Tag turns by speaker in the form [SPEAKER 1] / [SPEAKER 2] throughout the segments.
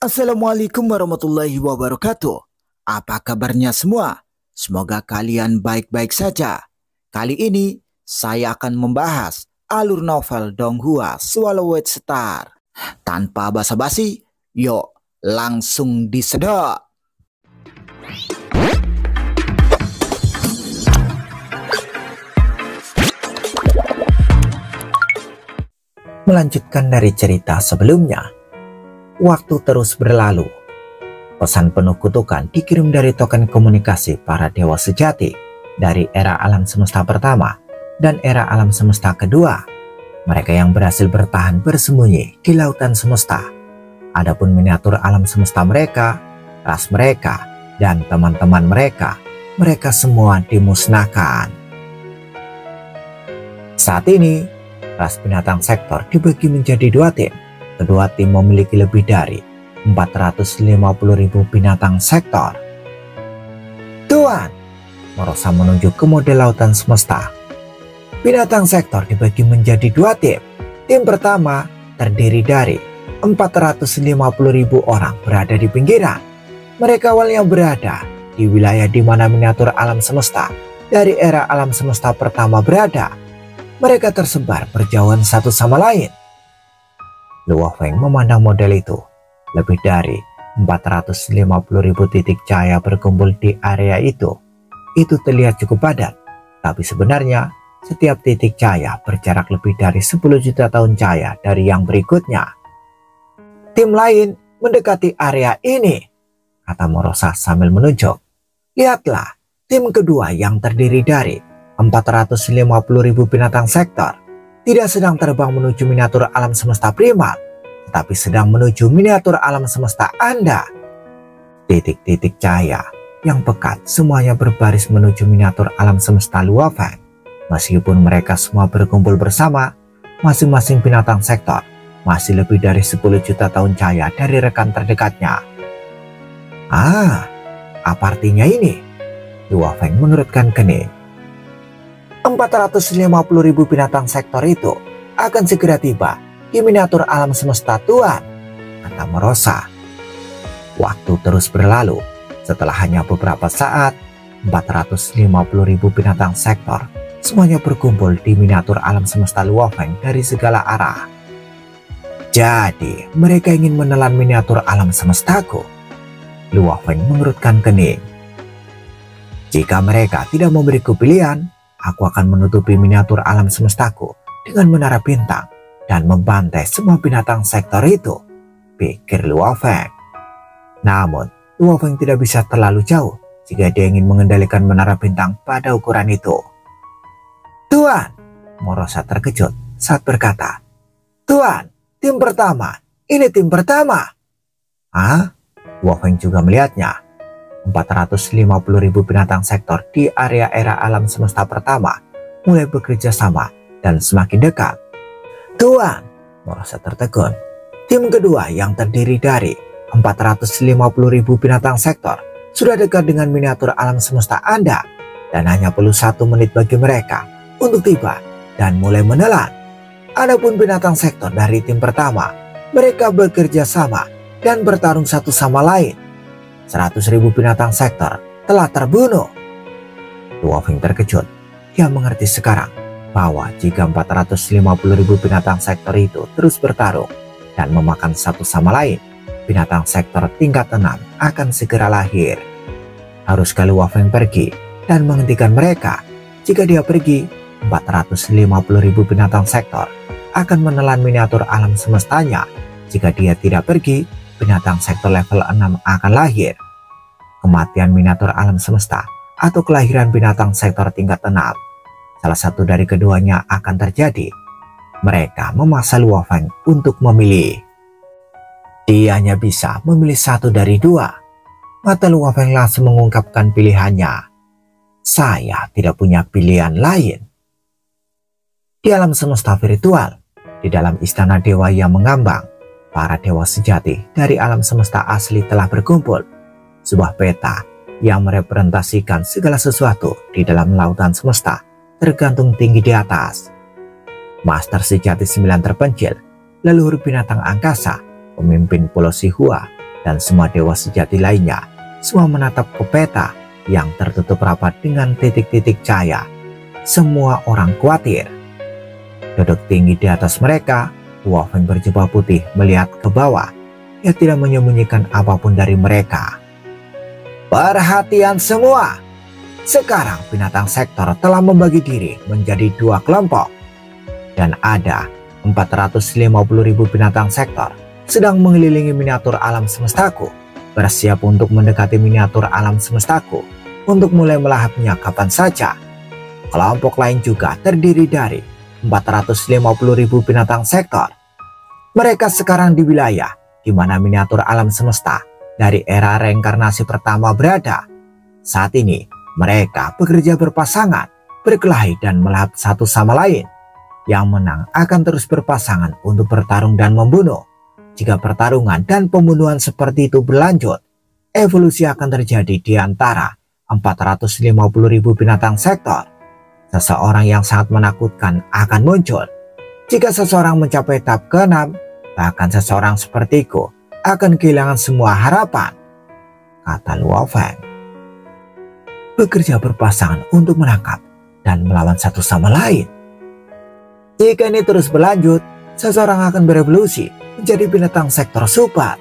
[SPEAKER 1] Assalamualaikum warahmatullahi wabarakatuh. Apa kabarnya semua? Semoga kalian baik-baik saja. Kali ini saya akan membahas alur novel Donghua Swallowed Star. Tanpa basa-basi, yuk langsung disedot. Melanjutkan dari cerita sebelumnya, waktu terus berlalu. Pesan penuh kutukan dikirim dari token komunikasi para dewa sejati dari era alam semesta pertama dan era alam semesta kedua. Mereka yang berhasil bertahan bersembunyi di lautan semesta. Adapun miniatur alam semesta mereka, ras mereka, dan teman-teman mereka, mereka semua dimusnahkan. Saat ini, ras binatang sektor dibagi menjadi dua tim. Kedua tim memiliki lebih dari 450.000 binatang sektor. Tuan, Morosa menunjuk ke model lautan semesta. Binatang sektor dibagi menjadi dua tim. Tim pertama terdiri dari 450.000 orang berada di pinggiran. Mereka awalnya berada di wilayah di mana miniatur alam semesta dari era alam semesta pertama berada. Mereka tersebar berjauhan satu sama lain. Luo Feng memandang model itu. Lebih dari 450.000 titik cahaya berkumpul di area itu. Itu terlihat cukup padat, tapi sebenarnya setiap titik cahaya berjarak lebih dari 10 juta tahun cahaya dari yang berikutnya. Tim lain mendekati area ini, kata Morosa sambil menunjuk. Lihatlah, tim kedua yang terdiri dari 450.000 binatang sektor tidak sedang terbang menuju miniatur alam semesta primal, tetapi sedang menuju miniatur alam semesta Anda. Titik-titik cahaya yang pekat semuanya berbaris menuju miniatur alam semesta Luo Feng. Meskipun mereka semua berkumpul bersama, masing-masing binatang sektor masih lebih dari 10 juta tahun cahaya dari rekan terdekatnya. Apa artinya ini? Luo Feng mengerutkan kening. 450.000 binatang sektor itu akan segera tiba di miniatur alam semesta Tuan, kata Morosa. Waktu terus berlalu. Setelah hanya beberapa saat, 450.000 binatang sektor semuanya berkumpul di miniatur alam semesta Luo Feng dari segala arah. Jadi, mereka ingin menelan miniatur alam semestaku. Luo Feng mengerutkan kening. Jika mereka tidak memberiku pilihan, aku akan menutupi miniatur alam semestaku dengan menara bintang dan membantai semua binatang sektor itu, pikir Luo Feng. Namun, Luo Feng tidak bisa terlalu jauh jika dia ingin mengendalikan menara bintang pada ukuran itu. Tuan, Morosa terkejut saat berkata, Tuan, tim pertama, ini tim pertama. Luo Feng juga melihatnya. 450.000 binatang sektor di area era alam semesta pertama mulai bekerja sama dan semakin dekat. Tuan, Morosa tertegun. Tim kedua yang terdiri dari 450.000 binatang sektor sudah dekat dengan miniatur alam semesta Anda dan hanya perlu 1 menit bagi mereka untuk tiba dan mulai menelan. Adapun binatang sektor dari tim pertama, mereka bekerja sama dan bertarung satu sama lain. 100.000 binatang sektor telah terbunuh. Luo Feng terkejut. Dia mengerti sekarang bahwa jika 450.000 binatang sektor itu terus bertarung dan memakan satu sama lain, binatang sektor tingkat 6 akan segera lahir. Haruskah Luo Feng pergi dan menghentikan mereka? Jika dia pergi, 450.000 binatang sektor akan menelan miniatur alam semestanya. Jika dia tidak pergi, binatang sektor level 6 akan lahir. Kematian miniatur alam semesta atau kelahiran binatang sektor tingkat 6. Salah satu dari keduanya akan terjadi. Mereka memaksa Luo Feng untuk memilih. Dia hanya bisa memilih satu dari dua. Mata Luo Feng langsung mengungkapkan pilihannya. Saya tidak punya pilihan lain. Di alam semesta virtual, di dalam istana dewa yang mengambang, para dewa sejati dari alam semesta asli telah berkumpul. Sebuah peta yang merepresentasikan segala sesuatu di dalam lautan semesta tergantung tinggi di atas. Master sejati 9 terpencil, leluhur binatang angkasa, pemimpin Pulau Sihua, dan semua dewa sejati lainnya semua menatap ke peta yang tertutup rapat dengan titik-titik cahaya. Semua orang khawatir. Duduk tinggi di atas mereka, Luo Feng berjubah putih melihat ke bawah. Ia tidak menyembunyikan apapun dari mereka. Perhatian semua! Sekarang binatang sektor telah membagi diri menjadi 2 kelompok. Dan ada 450.000 binatang sektor sedang mengelilingi miniatur alam semestaku, bersiap untuk mendekati miniatur alam semestaku untuk mulai melahapnya kapan saja. Kelompok lain juga terdiri dari 450.000 binatang sektor. Mereka sekarang di wilayah di mana miniatur alam semesta dari era reinkarnasi pertama berada. Saat ini mereka bekerja berpasangan, berkelahi dan melahap satu sama lain. Yang menang akan terus berpasangan untuk bertarung dan membunuh. Jika pertarungan dan pembunuhan seperti itu berlanjut, evolusi akan terjadi di antara 450.000 binatang sektor. Seseorang yang sangat menakutkan akan muncul. Jika seseorang mencapai tahap ke-6, bahkan seseorang sepertiku akan kehilangan semua harapan, kata Luo Feng. Bekerja berpasangan untuk menangkap dan melawan satu sama lain. Jika ini terus berlanjut, seseorang akan berevolusi menjadi binatang sektor super.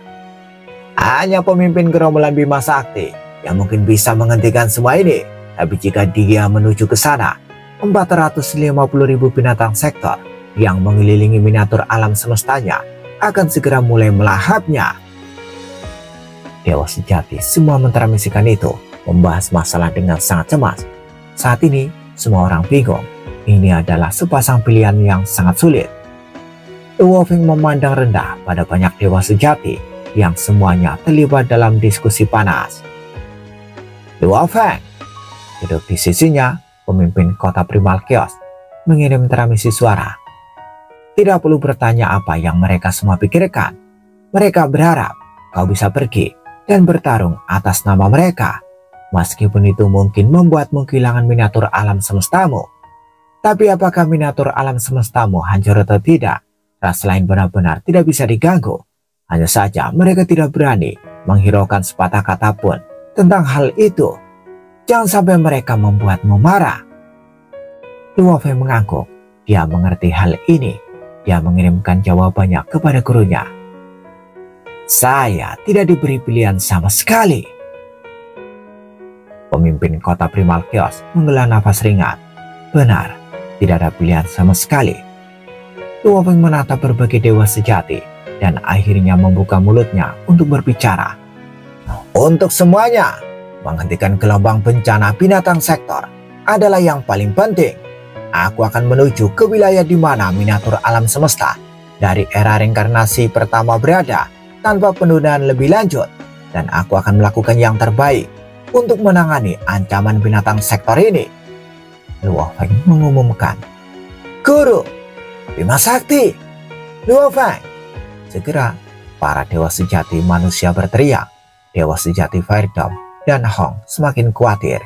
[SPEAKER 1] Hanya pemimpin gerombolan Bima Sakti yang mungkin bisa menghentikan semua ini. Tapi jika dia menuju ke sana, 450.000 binatang sektor yang mengelilingi miniatur alam semestanya akan segera mulai melahapnya. Dewa sejati semua mentransmisikan itu, membahas masalah dengan sangat cemas. Saat ini, semua orang bingung. Ini adalah sepasang pilihan yang sangat sulit. Luo Feng memandang rendah pada banyak dewa sejati yang semuanya terlibat dalam diskusi panas. Luo Feng duduk di sisinya, pemimpin kota Primal Chaos, mengirim transmisi suara. Tidak perlu bertanya apa yang mereka semua pikirkan. Mereka berharap kau bisa pergi dan bertarung atas nama mereka. Meskipun itu mungkin membuatmu kehilangan miniatur alam semestamu. Tapi apakah miniatur alam semestamu hancur atau tidak? Ras lain benar-benar tidak bisa diganggu. Hanya saja mereka tidak berani menghiraukan sepatah kata pun tentang hal itu. Jangan sampai mereka membuatmu marah. Luo Feng mengangguk. Dia mengerti hal ini. Dia mengirimkan jawabannya kepada gurunya. Saya tidak diberi pilihan sama sekali. Pemimpin kota Primal Chaos menghela nafas ringan. Benar. Tidak ada pilihan sama sekali. Luo Feng menatap berbagai dewa sejati dan akhirnya membuka mulutnya untuk berbicara. Untuk semuanya, menghentikan gelombang bencana binatang sektor adalah yang paling penting. Aku akan menuju ke wilayah di mana miniatur alam semesta dari era reinkarnasi pertama berada tanpa penundaan lebih lanjut. Dan aku akan melakukan yang terbaik untuk menangani ancaman binatang sektor ini. Luo Feng mengumumkan. Guru, Bima Sakti, Luo Feng. Segera para dewa sejati manusia berteriak. Dewa sejati Fire Dome dan Hong semakin khawatir.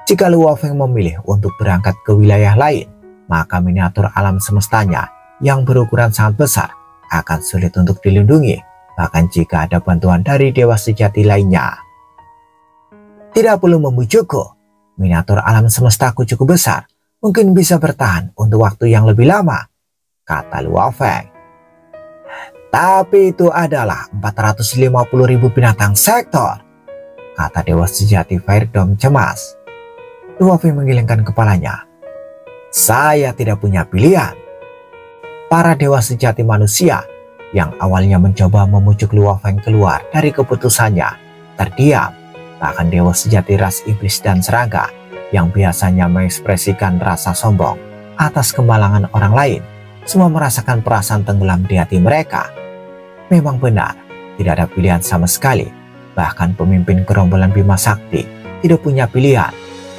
[SPEAKER 1] Jika Luo Feng memilih untuk berangkat ke wilayah lain, maka miniatur alam semestanya yang berukuran sangat besar akan sulit untuk dilindungi, bahkan jika ada bantuan dari dewa sejati lainnya. Tidak perlu membujukku. Miniatur alam semestaku cukup besar, mungkin bisa bertahan untuk waktu yang lebih lama, kata Luo Feng. Tapi itu adalah 450.000 binatang sektor, kata dewa sejati Fire Dome cemas. Luo Feng menggelengkan kepalanya. Saya tidak punya pilihan. Para dewa sejati manusia yang awalnya mencoba memujuk Luo Feng keluar dari keputusannya terdiam. Bahkan dewa sejati ras iblis dan serangga yang biasanya mengekspresikan rasa sombong atas kemalangan orang lain, semua merasakan perasaan tenggelam di hati mereka. Memang benar, tidak ada pilihan sama sekali. Bahkan pemimpin gerombolan Bima Sakti tidak punya pilihan.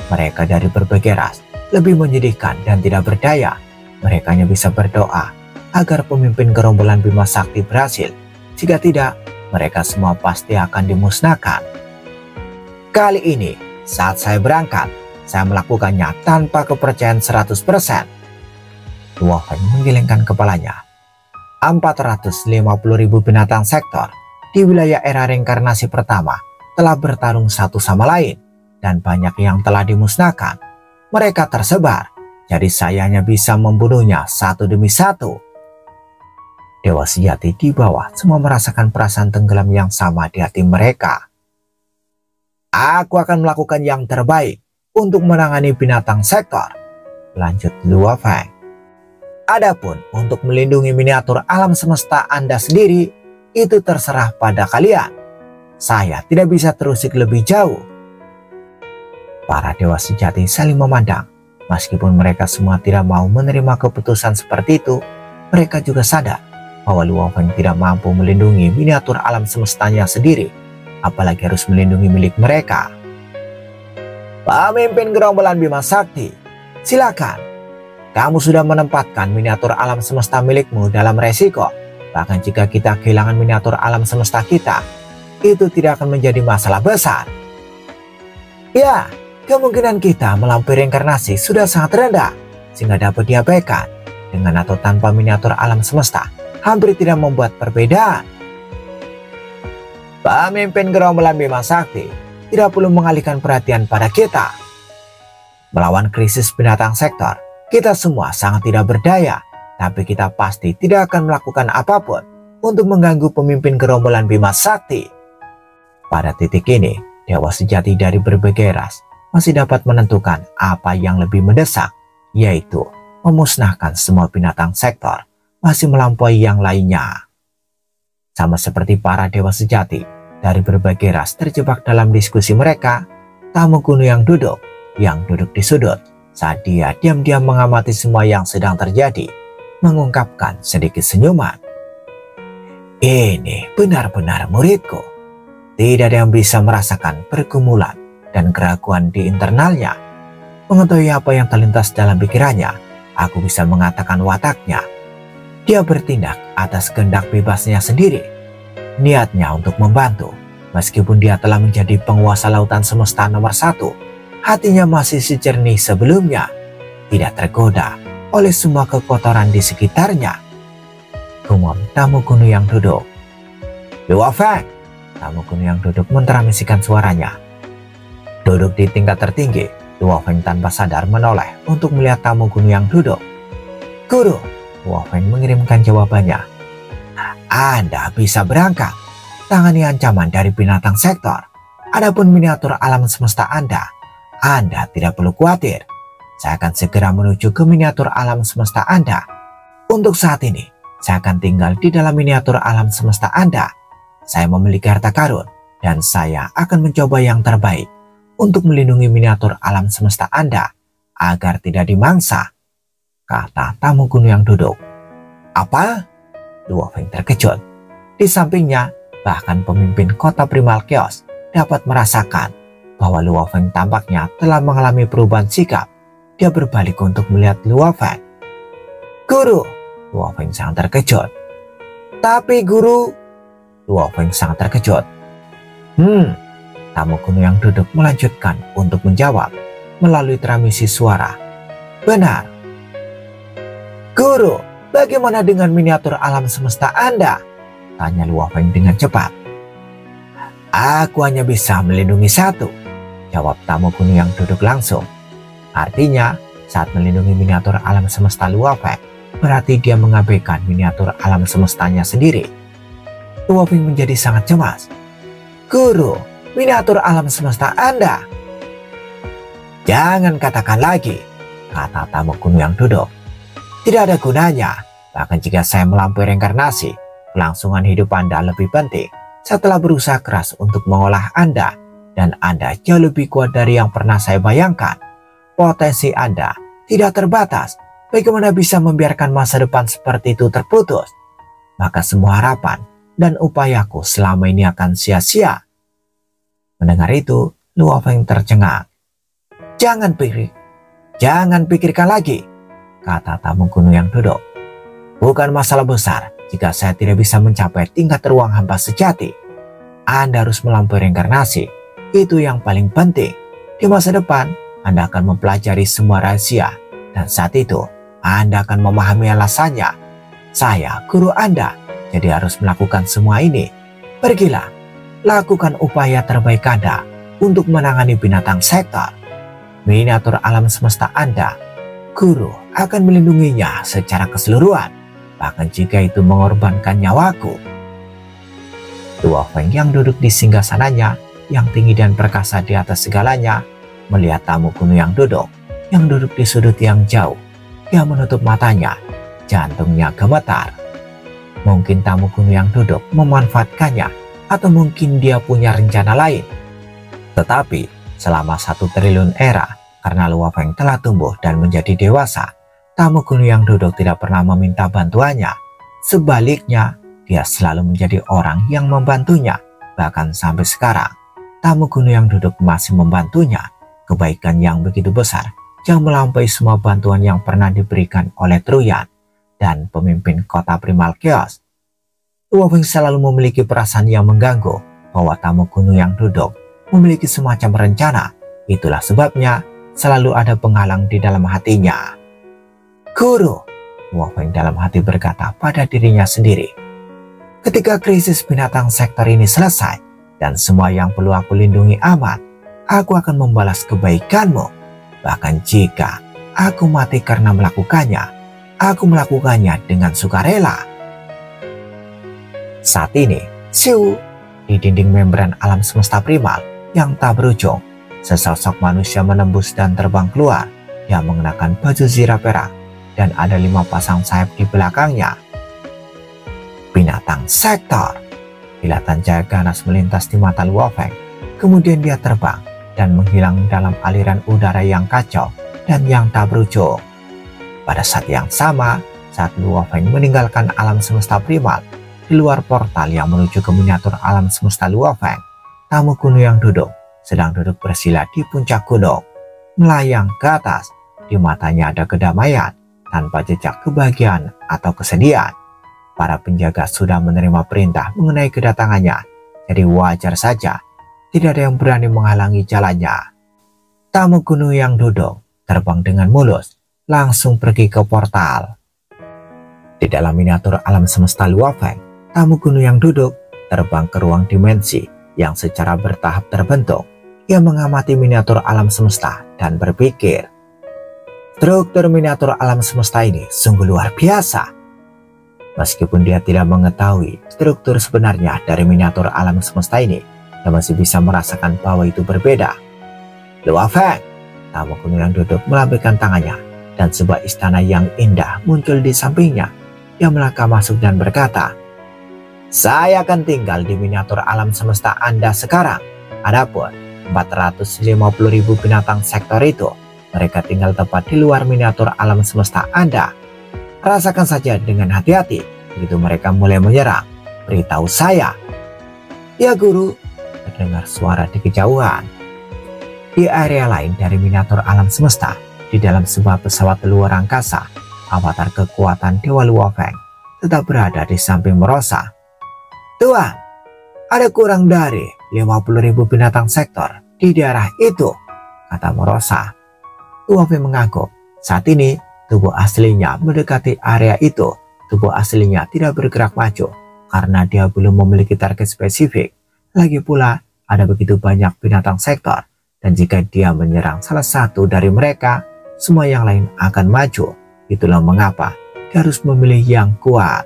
[SPEAKER 1] Mereka dari berbagai ras lebih menyedihkan dan tidak berdaya. Mereka hanya bisa berdoa agar pemimpin gerombolan Bima Sakti berhasil. Jika tidak, mereka semua pasti akan dimusnahkan. Kali ini, saat saya berangkat, saya melakukannya tanpa kepercayaan 100%. Luo Feng menggelengkan kepalanya. 450.000 binatang sektor di wilayah era reinkarnasi pertama telah bertarung satu sama lain dan banyak yang telah dimusnahkan. Mereka tersebar, jadi saya hanya bisa membunuhnya satu demi satu. Dewa sejati di bawah semua merasakan perasaan tenggelam yang sama di hati mereka. Aku akan melakukan yang terbaik untuk menangani binatang sektor, lanjut Luo Feng. Adapun untuk melindungi miniatur alam semesta Anda sendiri, itu terserah pada kalian. Saya tidak bisa terusik lebih jauh. Para dewa sejati saling memandang. Meskipun mereka semua tidak mau menerima keputusan seperti itu, mereka juga sadar bahwa Luo Feng tidak mampu melindungi miniatur alam semestanya sendiri, apalagi harus melindungi milik mereka. Pemimpin gerombolan Bima Sakti, silakan. Kamu sudah menempatkan miniatur alam semesta milikmu dalam resiko. Bahkan jika kita kehilangan miniatur alam semesta kita, itu tidak akan menjadi masalah besar. Ya, kemungkinan kita melampaui reinkarnasi sudah sangat rendah, sehingga dapat diabaikan. Dengan atau tanpa miniatur alam semesta, hampir tidak membuat perbedaan. Pemimpin gerombolan Bima Sakti tidak perlu mengalihkan perhatian pada kita. Melawan krisis binatang sektor, kita semua sangat tidak berdaya, tapi kita pasti tidak akan melakukan apapun untuk mengganggu pemimpin gerombolan Bima Sakti. Pada titik ini, dewa sejati dari berbagai ras masih dapat menentukan apa yang lebih mendesak, yaitu memusnahkan semua binatang sektor, masih melampaui yang lainnya. Sama seperti para dewa sejati dari berbagai ras terjebak dalam diskusi mereka, tamu kuno yang duduk di sudut saat dia diam-diam mengamati semua yang sedang terjadi, mengungkapkan sedikit senyuman. Ini benar-benar muridku. Tidak ada yang bisa merasakan pergumulan dan keraguan di internalnya. Mengetahui apa yang terlintas dalam pikirannya, aku bisa mengatakan wataknya. Dia bertindak atas kehendak bebasnya sendiri. Niatnya untuk membantu, meskipun dia telah menjadi penguasa lautan semesta nomor 1. Hatinya masih sejernih sebelumnya, tidak tergoda oleh semua kekotoran di sekitarnya. Gumam tamu kuno yang duduk. Luo Feng, tamu kuno yang duduk mentransmisikan suaranya. Duduk di tingkat tertinggi, Luo Feng tanpa sadar menoleh untuk melihat tamu kuno yang duduk. Guru, Luo Feng mengirimkan jawabannya. Anda bisa berangkat, tangani ancaman dari binatang sektor. Adapun miniatur alam semesta Anda tidak perlu khawatir. Saya akan segera menuju ke miniatur alam semesta Anda. Untuk saat ini, saya akan tinggal di dalam miniatur alam semesta Anda. Saya memiliki harta karun, dan saya akan mencoba yang terbaik untuk melindungi miniatur alam semesta Anda agar tidak dimangsa, kata tamu kuno yang duduk. Apa? Luo Feng terkejut. Di sampingnya, bahkan pemimpin kota Primal Chaos dapat merasakan bahwa Luo Feng tampaknya telah mengalami perubahan sikap. Dia berbalik untuk melihat Luo Feng. Guru, Luo Feng sangat terkejut. Tapi guru, Luo Feng sangat terkejut. Tamu kuno yang duduk melanjutkan untuk menjawab melalui transmisi suara. Benar. Guru, bagaimana dengan miniatur alam semesta Anda? Tanya Luo Feng dengan cepat. Aku hanya bisa melindungi satu, jawab tamu kuno yang duduk langsung. Artinya, saat melindungi miniatur alam semesta Luo Feng, berarti dia mengabaikan miniatur alam semestanya sendiri. Luo Feng menjadi sangat cemas. Guru, miniatur alam semesta Anda. Jangan katakan lagi, kata tamu kuno yang duduk. Tidak ada gunanya, bahkan jika saya melampaui reinkarnasi, kelangsungan hidup Anda lebih penting. Setelah berusaha keras untuk mengolah Anda, dan Anda jauh lebih kuat dari yang pernah saya bayangkan. Potensi Anda tidak terbatas. Bagaimana bisa membiarkan masa depan seperti itu terputus? Maka semua harapan dan upayaku selama ini akan sia-sia. Mendengar itu, Luo Feng tercengang. Jangan pikirkan lagi, kata tamu kuno yang duduk. Bukan masalah besar jika saya tidak bisa mencapai tingkat ruang hampa sejati. Anda harus melampaui reinkarnasi. Itu yang paling penting. Di masa depan, Anda akan mempelajari semua rahasia. Dan saat itu, Anda akan memahami alasannya. Saya guru Anda, jadi harus melakukan semua ini. Pergilah, lakukan upaya terbaik Anda untuk menangani binatang sektor. Miniatur alam semesta Anda, Guru akan melindunginya secara keseluruhan, bahkan jika itu mengorbankan nyawaku. Luo Feng yang duduk di singgasananya yang tinggi dan perkasa di atas segalanya, melihat tamu kuno yang duduk di sudut yang jauh. Dia menutup matanya, jantungnya gemetar. Mungkin tamu kuno yang duduk memanfaatkannya, atau mungkin dia punya rencana lain. Tetapi selama 1 triliun era, karena Luo Feng telah tumbuh dan menjadi dewasa, tamu kuno yang duduk tidak pernah meminta bantuannya. Sebaliknya, dia selalu menjadi orang yang membantunya. Bahkan sampai sekarang, tamu kuno yang duduk masih membantunya. Kebaikan yang begitu besar, yang melampaui semua bantuan yang pernah diberikan oleh Truyan dan pemimpin kota Primal Chaos. Luo Feng selalu memiliki perasaan yang mengganggu bahwa tamu kuno yang duduk memiliki semacam rencana. Itulah sebabnya selalu ada penghalang di dalam hatinya. Guru, Luo Feng dalam hati berkata pada dirinya sendiri. Ketika krisis binatang sektor ini selesai dan semua yang perlu aku lindungi aman, aku akan membalas kebaikanmu. Bahkan jika aku mati karena melakukannya, aku melakukannya dengan sukarela. Saat ini, Siu, di dinding membran alam semesta primal yang tak berujung, sesosok manusia menembus dan terbang keluar. Dia mengenakan baju zirah perak dan ada 5 pasang sayap di belakangnya. Binatang sektor. Kilatan cahaya ganas melintas di mata Luo Feng. Kemudian dia terbang dan menghilang dalam aliran udara yang kacau dan yang tak berujung. Pada saat yang sama, saat Luo Feng meninggalkan alam semesta primal, di luar portal yang menuju ke miniatur alam semesta Luo Feng, tamu kuno yang sedang duduk bersila di puncak gunung, melayang ke atas. Di matanya ada kedamaian tanpa jejak kebahagiaan atau kesedihan. Para penjaga sudah menerima perintah mengenai kedatangannya, jadi wajar saja tidak ada yang berani menghalangi jalannya. Tamu kuno yang duduk terbang dengan mulus, langsung pergi ke portal. Di dalam miniatur alam semesta Luo Feng, tamu kuno yang duduk terbang ke ruang dimensi yang secara bertahap terbentuk. Ia mengamati miniatur alam semesta dan berpikir, struktur miniatur alam semesta ini sungguh luar biasa. Meskipun dia tidak mengetahui struktur sebenarnya dari miniatur alam semesta ini, dia masih bisa merasakan bahwa itu berbeda. Luo Feng, tamu kuno yang duduk melambaikan tangannya dan sebuah istana yang indah muncul di sampingnya. Dia melangkah masuk dan berkata, saya akan tinggal di miniatur alam semesta Anda sekarang. Adapun 450.000 binatang sektor itu, mereka tinggal tepat di luar miniatur alam semesta Anda. Rasakan saja dengan hati-hati. Begitu mereka mulai menyerang, beritahu saya. Ya Guru, terdengar suara di kejauhan. Di area lain dari miniatur alam semesta, di dalam sebuah pesawat luar angkasa, avatar kekuatan Dewa Luo Feng tetap berada di samping Merosa. Tuan, ada kurang dari 50.000 binatang sektor di daerah itu, kata Merosa. Luo Feng mengangguk. Saat ini, tubuh aslinya mendekati area itu. Tubuh aslinya tidak bergerak maju karena dia belum memiliki target spesifik. Lagi pula, ada begitu banyak binatang sektor, dan jika dia menyerang salah satu dari mereka, semua yang lain akan maju. Itulah mengapa dia harus memilih yang kuat.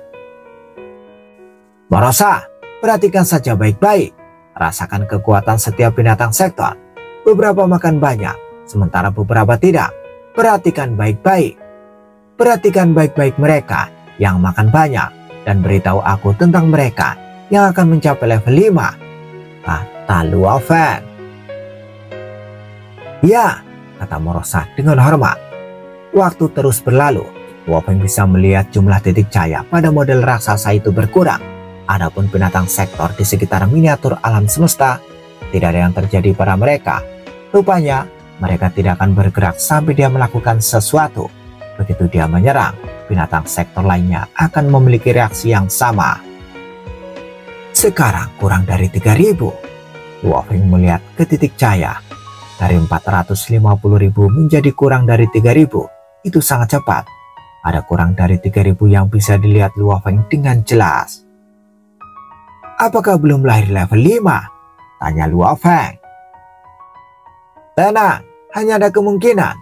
[SPEAKER 1] Merosa, perhatikan saja baik-baik. Rasakan kekuatan setiap binatang sektor. Beberapa makan banyak, sementara beberapa tidak. Perhatikan baik-baik. Perhatikan baik-baik mereka yang makan banyak, dan beritahu aku tentang mereka yang akan mencapai level 5, kata Luo Feng. Ya, kata Merosa dengan hormat. Waktu terus berlalu. Luo Feng bisa melihat jumlah titik cahaya pada model raksasa itu berkurang. Adapun binatang sektor di sekitar miniatur alam semesta, tidak ada yang terjadi pada mereka. Rupanya, mereka tidak akan bergerak sampai dia melakukan sesuatu. Begitu dia menyerang, binatang sektor lainnya akan memiliki reaksi yang sama. Sekarang kurang dari 3.000. Luo Feng melihat ke titik cahaya. Dari 450.000 menjadi kurang dari 3.000. Itu sangat cepat. Ada kurang dari 3.000 yang bisa dilihat Luo Feng dengan jelas. apakah belum lahir level 5? Tanya Luo Feng. Tenang, hanya ada kemungkinan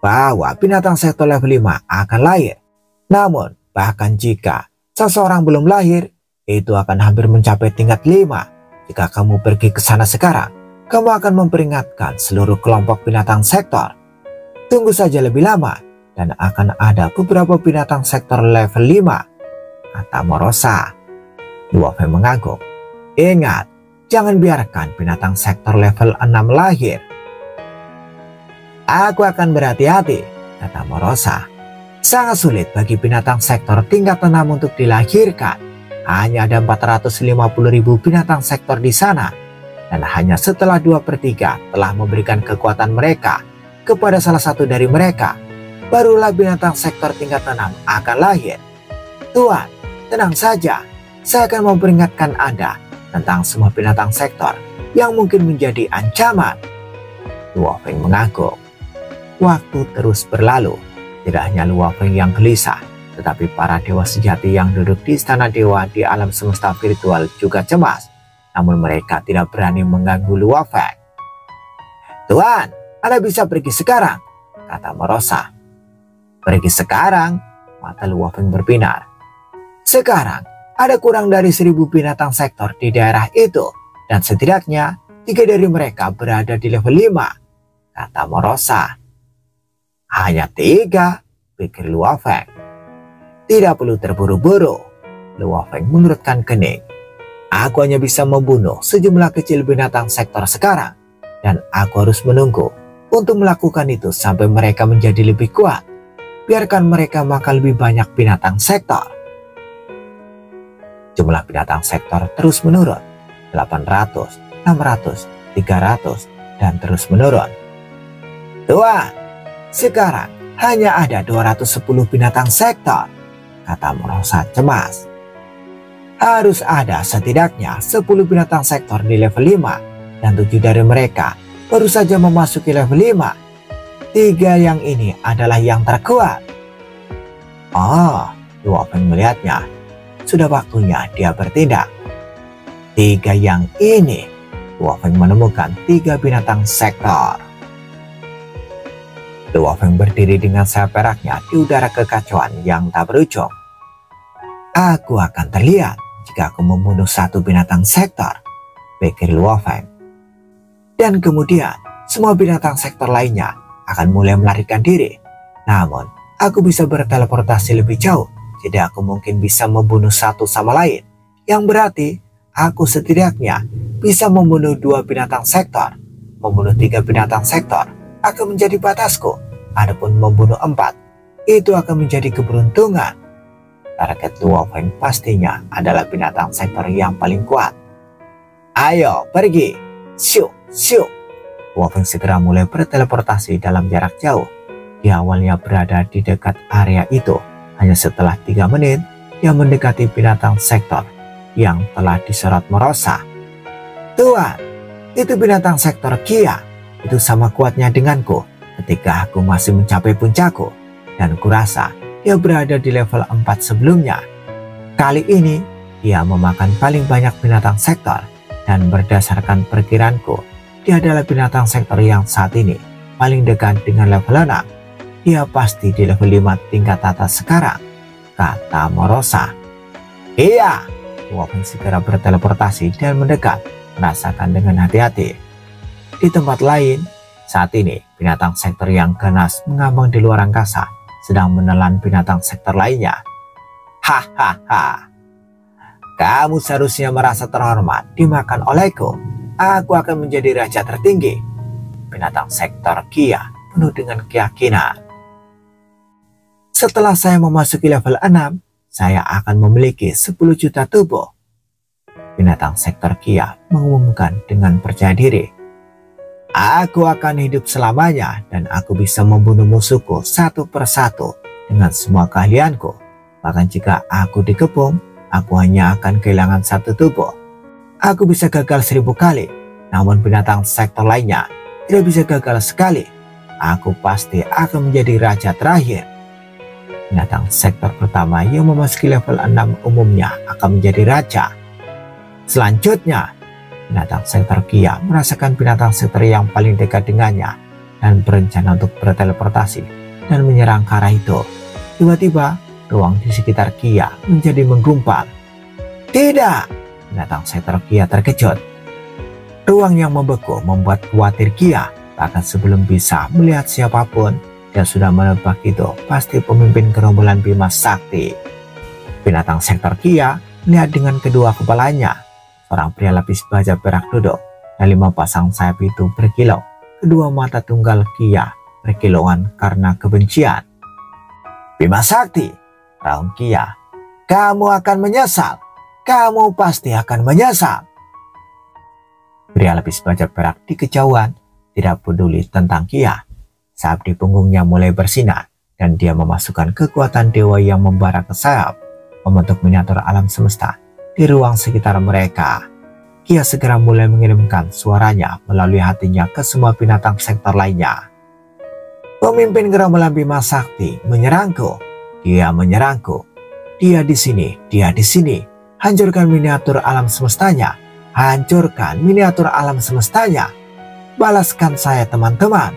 [SPEAKER 1] bahwa binatang sektor level 5 akan lahir. Namun, bahkan jika seseorang belum lahir, itu akan hampir mencapai tingkat 5. Jika kamu pergi ke sana sekarang, kamu akan memperingatkan seluruh kelompok binatang sektor. Tunggu saja lebih lama, dan akan ada beberapa binatang sektor level 5, kata Morosa. Luo Feng mengangguk. Ingat, jangan biarkan binatang sektor level 6 lahir. Aku akan berhati-hati, kata Morosa. Sangat sulit bagi binatang sektor tingkat 6 untuk dilahirkan. Hanya ada 450.000 binatang sektor di sana. Dan hanya setelah 2/3 telah memberikan kekuatan mereka kepada salah satu dari mereka, barulah binatang sektor tingkat 6 akan lahir. Tuan, tenang saja. Saya akan memperingatkan Anda tentang semua binatang sektor yang mungkin menjadi ancaman. Luo Feng mengangguk. Waktu terus berlalu. Tidak hanya Luo Feng yang gelisah, tetapi para dewa sejati yang duduk di istana dewa di alam semesta virtual juga cemas. Namun mereka tidak berani mengganggu Luo Feng. Tuan, Anda bisa pergi sekarang, kata Morosa. Pergi sekarang? Mata Luo Feng berbinar. Sekarang, ada kurang dari 1.000 binatang sektor di daerah itu. Dan setidaknya 3 dari mereka berada di level 5, kata Morosa. Hanya 3, pikir Luo Feng. Tidak perlu terburu-buru. Luo Feng mengerutkan kening. Aku hanya bisa membunuh sejumlah kecil binatang sektor sekarang. Dan aku harus menunggu untuk melakukan itu sampai mereka menjadi lebih kuat. Biarkan mereka makan lebih banyak binatang sektor. Jumlah binatang sektor terus menurun. 800, 600, 300, dan terus menurun. Tuan, sekarang hanya ada 210 binatang sektor, kata Morosa cemas. Harus ada setidaknya 10 binatang sektor di level 5, dan 7 dari mereka baru saja memasuki level 5. 3 yang ini adalah yang terkuat. Oh, Luo Feng melihatnya. Sudah waktunya dia bertindak. 3 yang ini, Luo Feng menemukan 3 binatang sektor. Luo Feng berdiri dengan sayap peraknya di udara kekacauan yang tak berujung. Aku akan terlihat jika aku membunuh 1 binatang sektor, pikir Luo Feng. Dan kemudian semua binatang sektor lainnya akan mulai melarikan diri. Namun, aku bisa berteleportasi lebih jauh, jadi aku mungkin bisa membunuh satu sama lain. Yang berarti, aku setidaknya bisa membunuh 2 binatang sektor. Membunuh 3 binatang sektor akan menjadi batasku. Adapun membunuh 4, itu akan menjadi keberuntungan. Target Luo Feng pastinya adalah binatang sektor yang paling kuat. Ayo, pergi. Siu, siu. Luo Feng segera mulai berteleportasi dalam jarak jauh. Dia awalnya berada di dekat area itu. Hanya setelah 3 menit, dia mendekati binatang sektor yang telah disorot Morosa. Tuan, itu binatang sektor Kia. Itu sama kuatnya denganku ketika aku masih mencapai puncakku. Dan kurasa dia berada di level 4 sebelumnya. Kali ini, dia memakan paling banyak binatang sektor. Dan berdasarkan perkiraanku, dia adalah binatang sektor yang saat ini paling dekat dengan level 6. Dia pasti di level 5 tingkat atas sekarang, kata Morosa. Iya, Luo Feng segera berteleportasi dan mendekat, merasakan dengan hati-hati. Di tempat lain, saat ini binatang sektor yang ganas mengambang di luar angkasa, sedang menelan binatang sektor lainnya. Hahaha, kamu seharusnya merasa terhormat dimakan olehku. Aku akan menjadi raja tertinggi. Binatang sektor Kia penuh dengan keyakinan. Setelah saya memasuki level 6, saya akan memiliki 10 juta tubuh. Binatang sektor Kia mengumumkan dengan percaya diri. Aku akan hidup selamanya dan aku bisa membunuh musuhku satu persatu dengan semua keahlianku. Bahkan jika aku dikepung, aku hanya akan kehilangan 1 tubuh. Aku bisa gagal 1000 kali, namun binatang sektor lainnya tidak bisa gagal sekali. Aku pasti akan menjadi raja terakhir. Binatang sektor pertama yang memasuki level 6 umumnya akan menjadi raja. Selanjutnya, binatang sektor Kia merasakan binatang sektor yang paling dekat dengannya dan berencana untuk berteleportasi dan menyerang ke arah itu. Tiba-tiba, ruang di sekitar Kia menjadi menggumpal. Tidak! Binatang sektor Kia terkejut. Ruang yang membeku membuat khawatir Kia, bahkan sebelum bisa melihat siapapun, dia sudah menebak itu pasti pemimpin gerombolan Bima Sakti. Binatang sektor Kia melihat dengan kedua kepalanya. Seorang pria lapis baja perak duduk dan 5 pasang sayap itu berkilau. Kedua mata tunggal Kia berkilauan karena kebencian. Bima Sakti, raung Kia, kamu akan menyesal. Kamu pasti akan menyesal. Pria lapis baja perak di kejauhan tidak peduli tentang Kia. Sayap di punggungnya mulai bersinar dan dia memasukkan kekuatan dewa yang membara ke sayap, membentuk miniatur alam semesta di ruang sekitar mereka. Kia segera mulai mengirimkan suaranya melalui hatinya ke semua binatang sektor lainnya. Pemimpin gerombolan Bima Sakti menyerangku. Dia menyerangku. Dia di sini, dia di sini. Hancurkan miniatur alam semestanya. Hancurkan miniatur alam semestanya. Balaskan saya, teman-teman.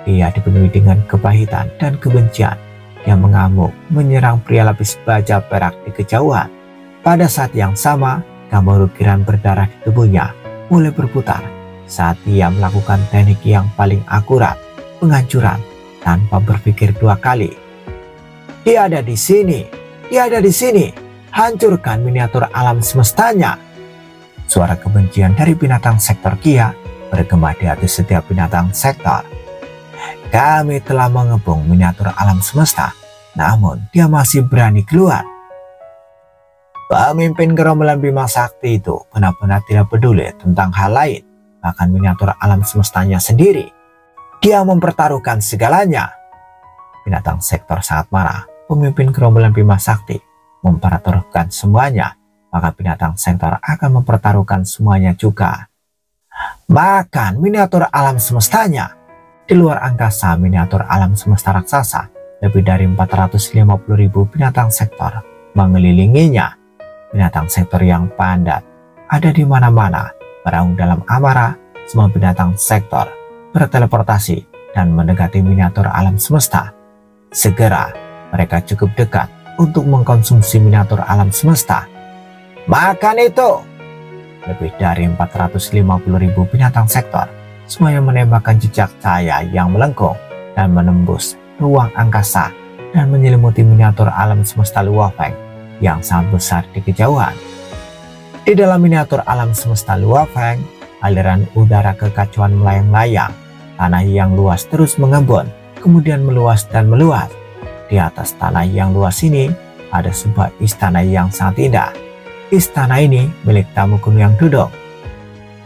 [SPEAKER 1] Dia dipenuhi dengan kepahitan dan kebencian. Dia mengamuk menyerang pria lapis baja perak di kejauhan. Pada saat yang sama, gambar ukiran berdarah di tubuhnya mulai berputar saat dia melakukan teknik yang paling akurat, penghancuran tanpa berpikir 2 kali. Dia ada di sini, dia ada di sini, hancurkan miniatur alam semestanya. Suara kebencian dari binatang sektor Kia bergema di hati setiap binatang sektor. Kami telah mengepung miniatur alam semesta, namun dia masih berani keluar. Pemimpin gerombolan Bima Sakti itu benar-benar tidak peduli tentang hal lain, bahkan miniatur alam semestanya sendiri. Dia mempertaruhkan segalanya. Binatang sektor sangat marah. Pemimpin gerombolan Bima Sakti mempertaruhkan semuanya, maka binatang sektor akan mempertaruhkan semuanya juga. Bahkan miniatur alam semestanya. Di luar angkasa miniatur alam semesta raksasa, lebih dari 450.000 binatang sektor mengelilinginya. Binatang sektor yang padat ada di mana-mana, meraung dalam amarah. Semua binatang sektor berteleportasi dan mendekati miniatur alam semesta. Segera mereka cukup dekat untuk mengkonsumsi miniatur alam semesta. Makan itu! Lebih dari 450.000 binatang sektor semuanya menembakkan jejak cahaya yang melengkung dan menembus ruang angkasa dan menyelimuti miniatur alam semesta Luofeng yang sangat besar di kejauhan. Di dalam miniatur alam semesta Luofeng, aliran udara kekacauan melayang-layang. Tanah yang luas terus mengembun, kemudian meluas dan meluas. Di atas tanah yang luas ini ada sebuah istana yang sangat indah. Istana ini milik tamu kuno yang duduk.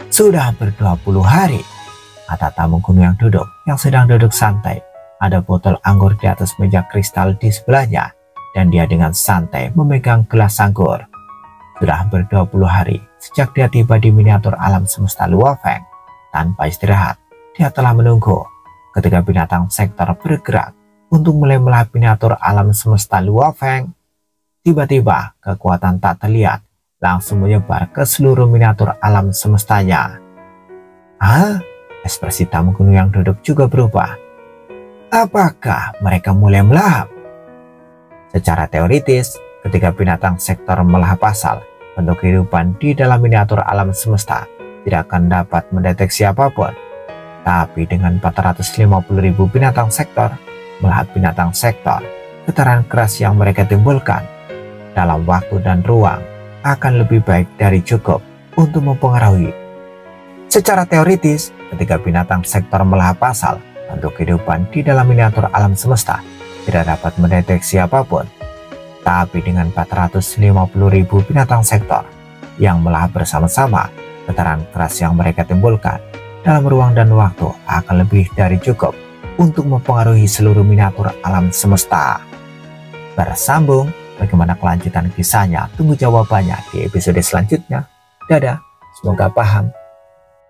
[SPEAKER 1] Sudah ber-20 hari, kata tamu kuno yang duduk, yang sedang duduk santai. Ada botol anggur di atas meja kristal di sebelahnya, dan dia dengan santai memegang gelas anggur. Sudah ber-20 hari sejak dia tiba di miniatur alam semesta Luofeng. Tanpa istirahat, dia telah menunggu ketika binatang sektor bergerak untuk mulai melihat miniatur alam semesta Luofeng. Tiba-tiba kekuatan tak terlihat langsung menyebar ke seluruh miniatur alam semestanya. Ekspresi tamu kuno yang duduk juga berubah. Apakah mereka mulai melahap? Secara teoritis, ketika binatang sektor melahap asal, bentuk kehidupan di dalam miniatur alam semesta tidak akan dapat mendeteksi apapun. Tapi dengan 450.000 binatang sektor melahap binatang sektor, getaran keras yang mereka timbulkan dalam waktu dan ruang akan lebih baik dari cukup untuk mempengaruhi. Secara teoritis, ketika binatang sektor melahap asal, bentuk kehidupan di dalam miniatur alam semesta tidak dapat mendeteksi apapun. Tapi dengan 450.000 binatang sektor yang melahap bersama-sama, getaran keras yang mereka timbulkan dalam ruang dan waktu akan lebih dari cukup untuk mempengaruhi seluruh miniatur alam semesta. Bersambung, bagaimana kelanjutan kisahnya? Tunggu jawabannya di episode selanjutnya. Dadah, semoga paham.